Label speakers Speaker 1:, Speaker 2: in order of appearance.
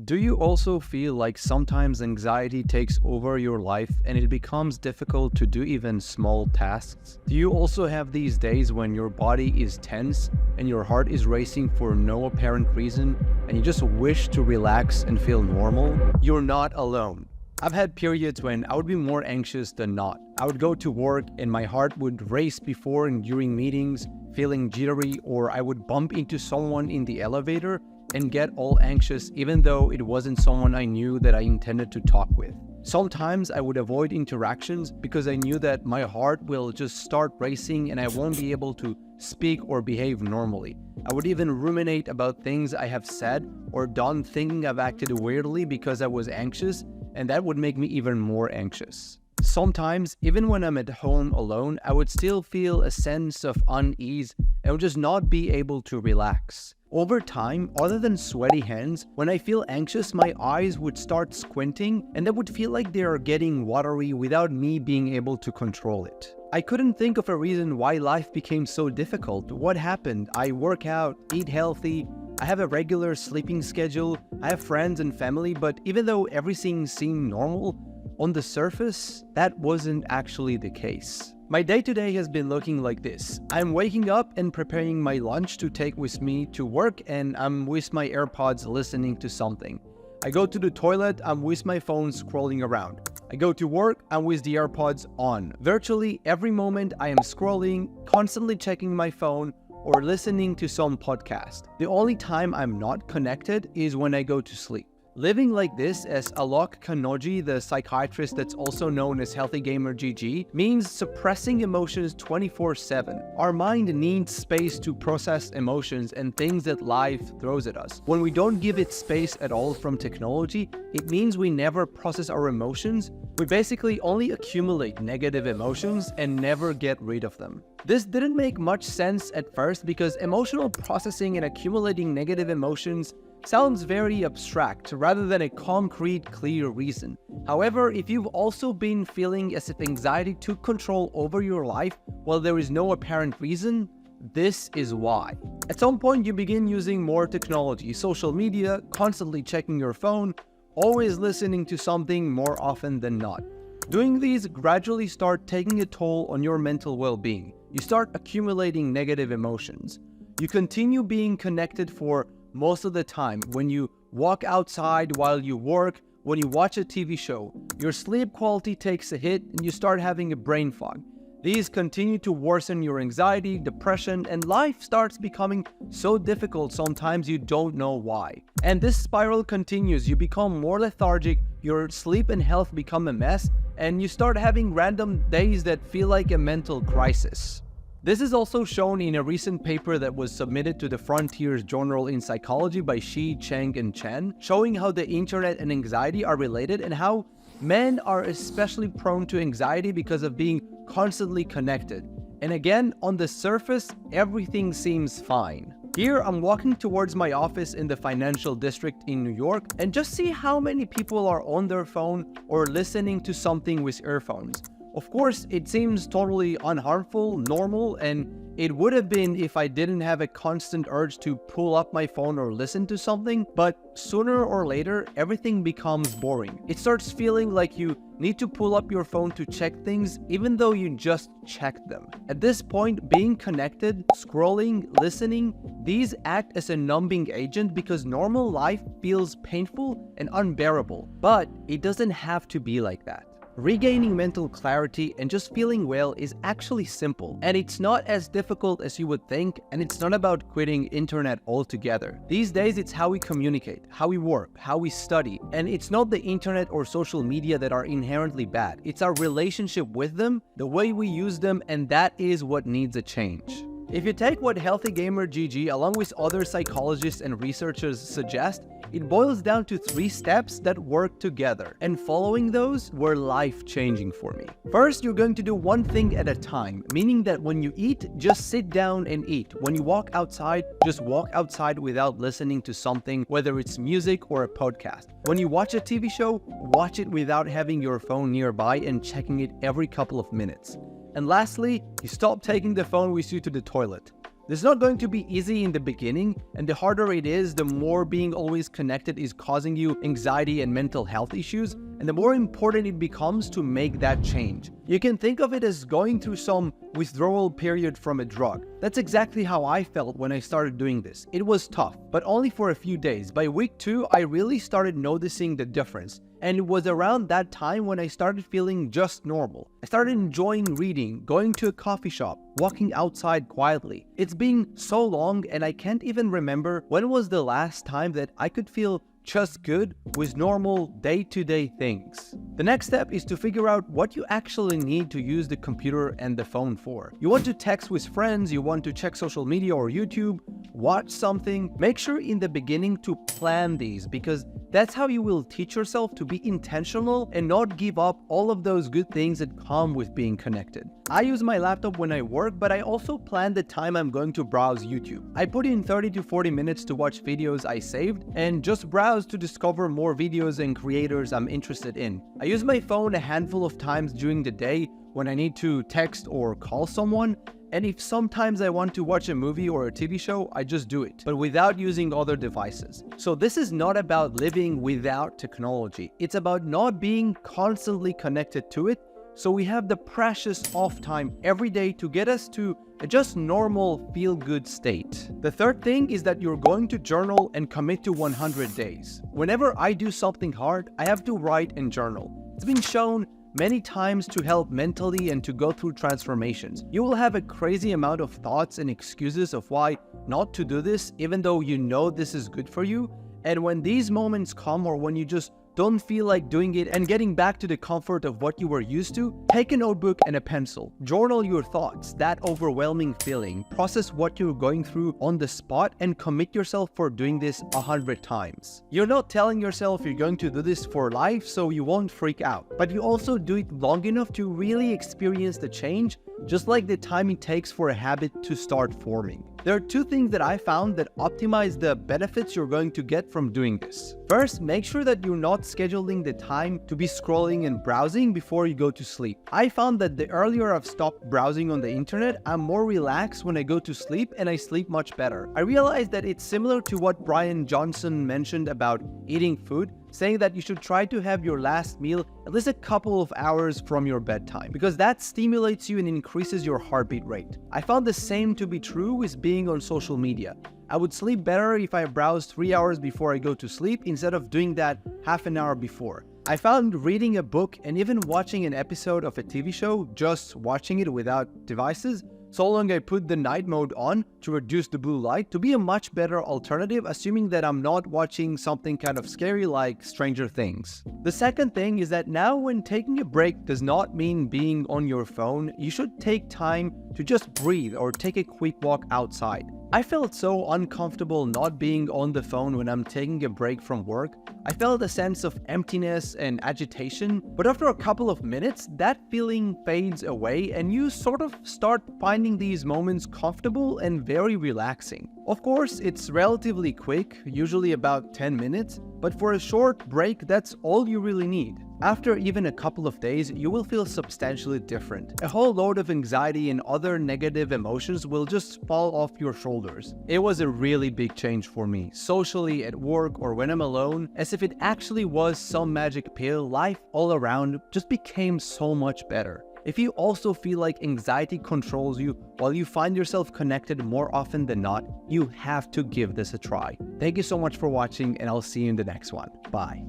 Speaker 1: Do you also feel like sometimes anxiety takes over your life and it becomes difficult to do even small tasks? Do you also have these days when your body is tense and your heart is racing for no apparent reason and you just wish to relax and feel normal? You're not alone. I've had periods when I would be more anxious than not. I would go to work and my heart would race before and during meetings, feeling jittery, or I would bump into someone in the elevator and get all anxious even though it wasn't someone I knew that I intended to talk with. Sometimes I would avoid interactions because I knew that my heart will just start racing and I won't be able to speak or behave normally. I would even ruminate about things I have said or done, thinking I've acted weirdly because I was anxious, and that would make me even more anxious. Sometimes, even when I'm at home alone, I would still feel a sense of unease and would just not be able to relax. Over time, other than sweaty hands, when I feel anxious, my eyes would start squinting and that would feel like they are getting watery without me being able to control it. I couldn't think of a reason why life became so difficult. What happened? I work out, eat healthy, I have a regular sleeping schedule, I have friends and family, but even though everything seemed normal, on the surface, that wasn't actually the case. My day-to-day has been looking like this. I'm waking up and preparing my lunch to take with me to work, and I'm with my AirPods listening to something. I go to the toilet, I'm with my phone scrolling around. I go to work, I'm with the AirPods on. Virtually every moment I am scrolling, constantly checking my phone, or listening to some podcast. The only time I'm not connected is when I go to sleep. Living like this, as Alok Kanoji, the psychiatrist that's also known as HealthyGamerGG, means suppressing emotions 24/7. Our mind needs space to process emotions and things that life throws at us. When we don't give it space at all from technology, it means we never process our emotions. We basically only accumulate negative emotions and never get rid of them. This didn't make much sense at first because emotional processing and accumulating negative emotions sounds very abstract rather than a concrete, clear reason. However, if you've also been feeling as if anxiety took control over your life while there is no apparent reason, this is why. At some point, you begin using more technology, social media, constantly checking your phone, always listening to something more often than not. Doing these gradually start taking a toll on your mental well-being. You start accumulating negative emotions. You continue being connected for most of the time. When you walk outside while you work, when you watch a TV show, your sleep quality takes a hit and you start having a brain fog. These continue to worsen your anxiety, depression, and life starts becoming so difficult sometimes you don't know why. And this spiral continues. You become more lethargic, your sleep and health become a mess, and you start having random days that feel like a mental crisis. This is also shown in a recent paper that was submitted to the Frontiers Journal in Psychology by Shi, Cheng, and Chen, showing how the internet and anxiety are related and how men are especially prone to anxiety because of being constantly connected. And again, on the surface, everything seems fine. Here, I'm walking towards my office in the financial district in New York, and just see how many people are on their phone or listening to something with earphones. Of course, it seems totally unharmful, normal, and it would have been if I didn't have a constant urge to pull up my phone or listen to something, but sooner or later, everything becomes boring. It starts feeling like you need to pull up your phone to check things even though you just checked them. At this point, being connected, scrolling, listening, these act as a numbing agent because normal life feels painful and unbearable. But it doesn't have to be like that. Regaining mental clarity and just feeling well is actually simple, and it's not as difficult as you would think, and it's not about quitting internet altogether. These days, it's how we communicate, how we work, how we study, and it's not the internet or social media that are inherently bad. It's our relationship with them, the way we use them, and that is what needs a change. If you take what HealthyGamerGG along with other psychologists and researchers suggest, it boils down to 3 steps that work together, and following those were life-changing for me. First, you're going to do one thing at a time, meaning that when you eat, just sit down and eat. When you walk outside, just walk outside without listening to something, whether it's music or a podcast. When you watch a TV show, watch it without having your phone nearby and checking it every couple of minutes. And lastly, you stop taking the phone with you to the toilet. This is not going to be easy in the beginning, and the harder it is, the more being always connected is causing you anxiety and mental health issues, and the more important it becomes to make that change. You can think of it as going through some withdrawal period from a drug. That's exactly how I felt when I started doing this. It was tough, but only for a few days. By week 2, I really started noticing the difference. And it was around that time when I started feeling just normal. I started enjoying reading, going to a coffee shop, walking outside quietly. It's been so long and I can't even remember when was the last time that I could feel just good with normal day-to-day things. The next step is to figure out what you actually need to use the computer and the phone for. You want to text with friends, you want to check social media or YouTube, watch something. Make sure in the beginning to plan these, because that's how you will teach yourself to be intentional and not give up all of those good things that come with being connected. I use my laptop when I work, but I also plan the time I'm going to browse YouTube. I put in 30 to 40 minutes to watch videos I saved and just browse to discover more videos and creators I'm interested in. I use my phone a handful of times during the day when I need to text or call someone, and if sometimes I want to watch a movie or a TV show, I just do it, but without using other devices. So this is not about living without technology. It's about not being constantly connected to it, so we have the precious off time every day to get us to a just normal feel-good state. The third thing is that you're going to journal and commit to 100 days. Whenever I do something hard, I have to write and journal. It's been shown many times to help mentally and to go through transformations. You will have a crazy amount of thoughts and excuses of why not to do this, even though you know this is good for you. And when these moments come, or when you just don't feel like doing it and getting back to the comfort of what you were used to, take a notebook and a pencil. Journal your thoughts, that overwhelming feeling. Process what you're going through on the spot and commit yourself for doing this 100 times. You're not telling yourself you're going to do this for life so you won't freak out, but you also do it long enough to really experience the change, just like the time it takes for a habit to start forming. There are two things that I found that optimize the benefits you're going to get from doing this. First, make sure that you're not scheduling the time to be scrolling and browsing before you go to sleep. I found that the earlier I've stopped browsing on the internet, I'm more relaxed when I go to sleep and I sleep much better. I realized that it's similar to what Brian Johnson mentioned about eating food, saying that you should try to have your last meal at least a couple of hours from your bedtime, because that stimulates you and increases your heartbeat rate. I found the same to be true with being on social media. I would sleep better if I browsed 3 hours before I go to sleep instead of doing that half an hour before. I found reading a book and even watching an episode of a TV show, just watching it without devices, so long I put the night mode on to reduce the blue light, to be a much better alternative, assuming that I'm not watching something kind of scary like Stranger Things. The second thing is that now when taking a break does not mean being on your phone, you should take time to just breathe or take a quick walk outside. I felt so uncomfortable not being on the phone when I'm taking a break from work. I felt a sense of emptiness and agitation, but after a couple of minutes, that feeling fades away and you sort of start finding these moments comfortable and very relaxing. Of course, it's relatively quick, usually about 10 minutes, but for a short break, that's all you really need. After even a couple of days, you will feel substantially different. A whole load of anxiety and other negative emotions will just fall off your shoulders. It was a really big change for me, socially, at work, or when I'm alone. As if it actually was some magic pill, life all around just became so much better. If you also feel like anxiety controls you while you find yourself connected more often than not, you have to give this a try. Thank you so much for watching, and I'll see you in the next one. Bye.